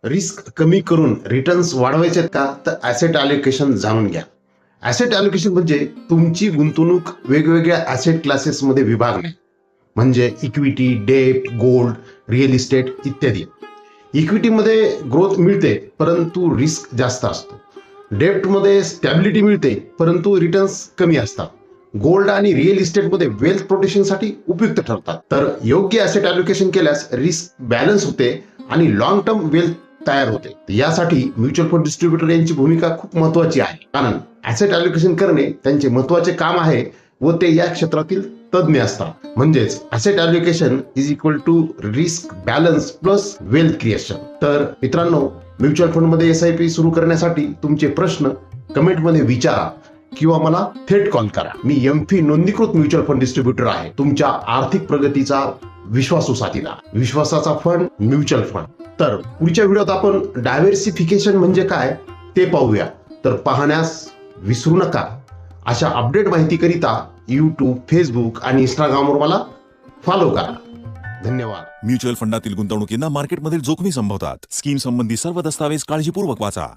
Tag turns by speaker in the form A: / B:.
A: Risk कमी करून returns वाढवायचे आहेत का, तर ॲसेट ॲलोकेशन जाणून घ्या. ॲसेट ॲलोकेशन म्हणजे तुमची गुंतवणूक वेगवेगळ्या ॲसेट क्लासेसमध्ये विभागणे, म्हणजे equity, debt, gold, real estate इत्यादी. इक्विटीमध्ये ग्रोथ मिळते परंतु रिस्क जास्त असतो. डेप्टमध्ये स्टॅबिलिटी मिळते परंतु रिटर्न्स कमी असतात. गोल्ड आणि रिअल इस्टेटमध्ये वेल्थ प्रोटेक्शनसाठी उपयुक्त ठरतात. तर योग्य ॲसेट ॲलोकेशन केल्यास रिस्क बॅलन्स होते आणि लॉंग टर्म वेल्थ तयार होते. यासाठी म्युच्युअल फंड डिस्ट्रीब्युटर यांची भूमिका खूप महत्वाची आहे, कारण ॲसेट ॲलोकेशन करणे त्यांचे महत्वाचे काम आहे व ते या क्षेत्रातील तज्ज्ञ असतात. म्हणजेच asset allocation is equal to risk balance plus wealth creation. तर मित्रांनो, म्युच्युअल फंडमध्ये SIP सुरू करण्यासाठी तुमचे प्रश्न कमेंटमध्ये विचारा किंवा मला थेट कॉल करा. मी MFI नोंदणीकृत म्युच्युअल फंड डिस्ट्रीब्युटर आहे, तुमच्या आर्थिक प्रगतीचा विश्वासू साथीदार. विश्वासाचा फंड म्युच्युअल फंड. तर पुढच्या व्हिडिओत आपण डायव्हर्सिफिकेशन म्हणजे काय ते पाहूया. तर पाहण्यास विसरू नका. अशा अपडेट माहितीकरिता YouTube, Facebook आणि Instagramवर मला फॉलो करा. धन्यवाद.
B: म्युच्युअल फंडातील गुंतवणुकींना मार्केटमधील जोखमी संभवतात. स्कीम संबंधी सर्व दस्तावेज काळजीपूर्वक वाचा.